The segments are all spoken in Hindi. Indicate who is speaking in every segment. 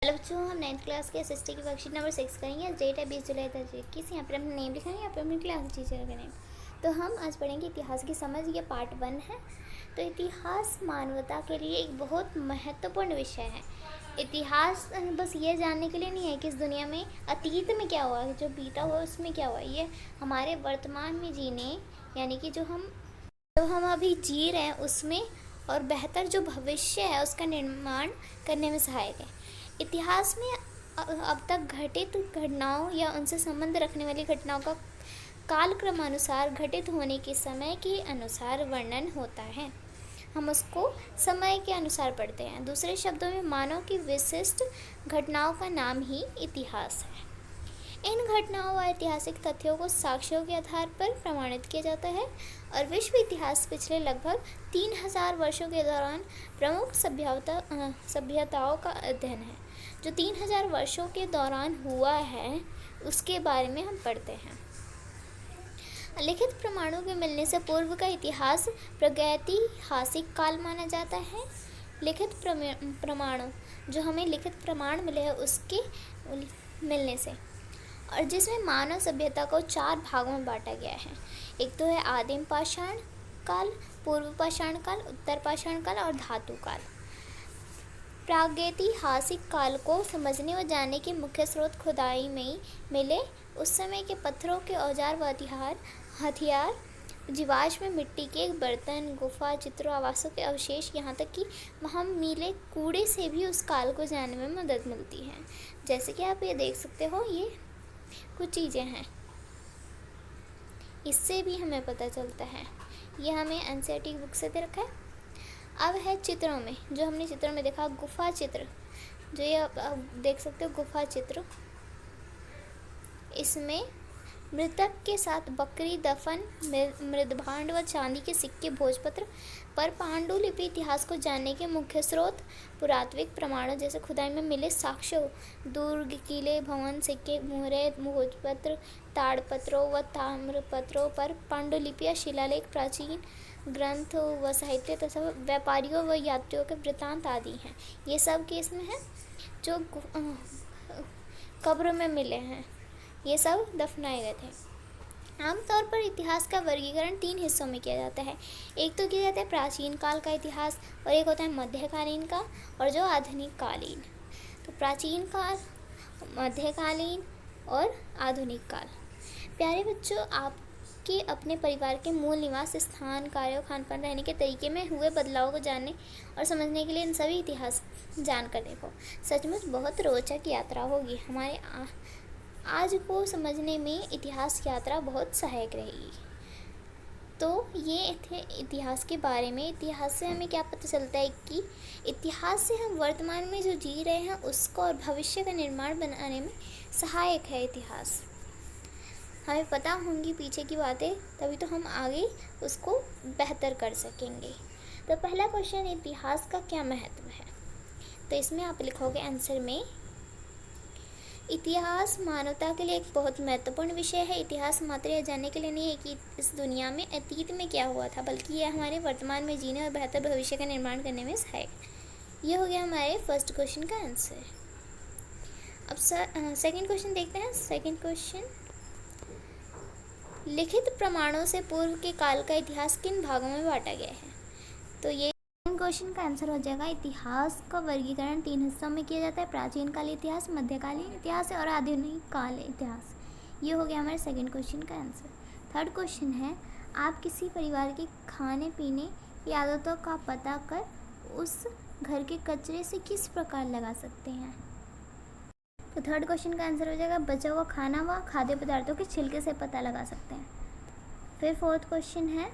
Speaker 1: हेलो बच्चों, हम 9th क्लास के एसएसटी की वर्कशीट नंबर 6 करेंगे। डेट है 20 जुलाई 2021। यहाँ पर अपना नेम लिखेंगे, यहाँ पर अपनी क्लास टीचर का नेम। तो हम आज पढ़ेंगे इतिहास की समझ। ये पार्ट 1 है। तो इतिहास मानवता के लिए एक बहुत महत्वपूर्ण विषय है। इतिहास बस ये जानने के लिए नहीं है कि इस दुनिया में अतीत में क्या हुआ, जो बीता हुआ उसमें क्या हुआ। ये हमारे वर्तमान में जीने, यानी कि जो हम अभी जी रहे हैं उसमें, और बेहतर जो भविष्य है उसका निर्माण करने में सहायक है। इतिहास में अब तक घटित घटनाओं या उनसे संबंध रखने वाली घटनाओं का कालक्रमानुसार घटित होने के समय के अनुसार वर्णन होता है। हम उसको समय के अनुसार पढ़ते हैं। दूसरे शब्दों में मानव की विशिष्ट घटनाओं का नाम ही इतिहास है। इन घटनाओं व ऐतिहासिक तथ्यों को साक्ष्यों के आधार पर प्रमाणित किया जाता है और विश्व इतिहास पिछले लगभग 3000 वर्षों के दौरान प्रमुख सभ्यताओं का अध्ययन है। जो 3000 वर्षों के दौरान हुआ है उसके बारे में हम पढ़ते हैं। लिखित प्रमाणों के मिलने से पूर्व का इतिहास प्रागैतिहासिक काल माना जाता है। लिखित प्रमाणों, जो हमें लिखित प्रमाण मिले हैं उसके मिलने से, और जिसमें मानव सभ्यता को 4 भागों में बांटा गया है। एक तो है आदिम पाषाण काल, पूर्व पाषाण काल, उत्तर पाषाण काल और धातु काल। प्रागैतिहासिक काल को समझने व जानने के मुख्य स्रोत खुदाई में मिले उस समय के पत्थरों के औजार व हथियार, जीवाश्म मिट्टी के बर्तन, गुफा चित्रों, आवासों के अवशेष, यहाँ तक कि वहाँ मिले कूड़े से भी उस काल को जानने में मदद मिलती है। जैसे कि आप ये देख सकते हो, ये कुछ चीज़ें हैं, इससे भी हमें पता चलता है। ये हमें एनसीईआरटी बुक से दे रखा है। अब है चित्रों में, जो हमने चित्रों में देखा गुफा चित्र, जो ये आप देख सकते हो गुफा चित्र। इसमें मृतक के साथ बकरी, दफन, मृदभांड व चांदी के सिक्के, भोजपत्र पर पांडुलिपि इतिहास को जानने के मुख्य स्रोत पुरातात्विक प्रमाणों जैसे खुदाई में मिले साक्ष्यों, दुर्ग, किले, भवन, सिक्के, मुहरे, भोजपत्र, ताड़पत्रों व ताम्रपत्रों पर पांडुलिपि या शिलालेख, प्राचीन ग्रंथ व साहित्य तथा व्यापारियों व यात्रियों के वृत्तांत आदि हैं। ये सब केस में है जो कब्र में मिले हैं, ये सब दफनाए गए थे। आमतौर पर इतिहास का वर्गीकरण 3 हिस्सों में किया जाता है। एक तो किया जाता है प्राचीन काल का इतिहास, और एक होता है मध्यकालीन का, और जो आधुनिक कालीन। तो प्राचीन काल, मध्यकालीन और आधुनिक काल। प्यारे बच्चों, आपके अपने परिवार के मूल निवास स्थान, कार्यों, खान पान, रहने के तरीके में हुए बदलाव को जानने और समझने के लिए इन सभी इतिहास जानकर देखो। सचमुच बहुत रोचक यात्रा होगी। हमारे आज को समझने में इतिहास यात्रा बहुत सहायक रहेगी। तो ये थे इतिहास के बारे में। इतिहास से हमें क्या पता चलता है कि इतिहास से हम वर्तमान में जो जी रहे हैं उसको और भविष्य का निर्माण बनाने में सहायक है इतिहास। हमें पता होंगी पीछे की बातें, तभी तो हम आगे उसको बेहतर कर सकेंगे। तो पहला क्वेश्चन, इतिहास का क्या महत्व है? तो इसमें आप लिखोगे आंसर में, इतिहास मानवता के लिए एक बहुत महत्वपूर्ण विषय है। इतिहास मात्र यह जानने के लिए नहीं है कि इस दुनिया में अतीत में क्या हुआ था, बल्कि यह हमारे वर्तमान में जीने और बेहतर भविष्य का निर्माण करने में सहायक। ये हो गया हमारे फर्स्ट क्वेश्चन का आंसर। अब सेकंड क्वेश्चन देखते हैं। सेकंड क्वेश्चन, लिखित प्रमाणों से पूर्व के काल का इतिहास किन भागों में बांटा गया है? तो ये क्वेश्चन का आंसर हो जाएगा, इतिहास का वर्गीकरण 3 हिस्सों में किया जाता है। प्राचीन काल इतिहास, मध्यकालीन इतिहास और आधुनिक काल इतिहास। ये हो गया हमारे सेकंड क्वेश्चन का आंसर। थर्ड क्वेश्चन है, आप किसी परिवार की खाने पीने की आदतों का पता कर उस घर के कचरे से किस प्रकार लगा सकते हैं? तो थर्ड क्वेश्चन का आंसर हो जाएगा, बचा हुआ खाना व खाद्य पदार्थों के छिलके से पता लगा सकते हैं। फिर फोर्थ क्वेश्चन है,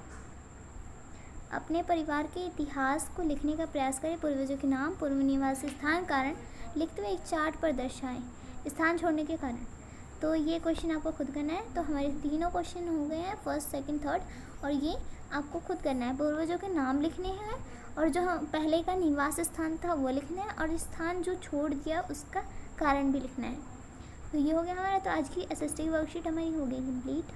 Speaker 1: अपने परिवार के इतिहास को लिखने का प्रयास करें। पूर्वजों के नाम, पूर्व निवासी स्थान, कारण लिखते हुए एक चार्ट पर दर्शाएं स्थान छोड़ने के कारण। तो ये क्वेश्चन आपको खुद करना है। तो हमारे तीनों क्वेश्चन हो गए हैं, फर्स्ट, सेकंड, थर्ड, और ये आपको खुद करना है। पूर्वजों के नाम लिखने हैं, और जो पहले का निवास स्थान था वो लिखना है, और स्थान जो छोड़ दिया उसका कारण भी लिखना है। तो ये हो गया हमारा। तो आज की एसएसटी वर्कशीट हमारी हो गई कंप्लीट।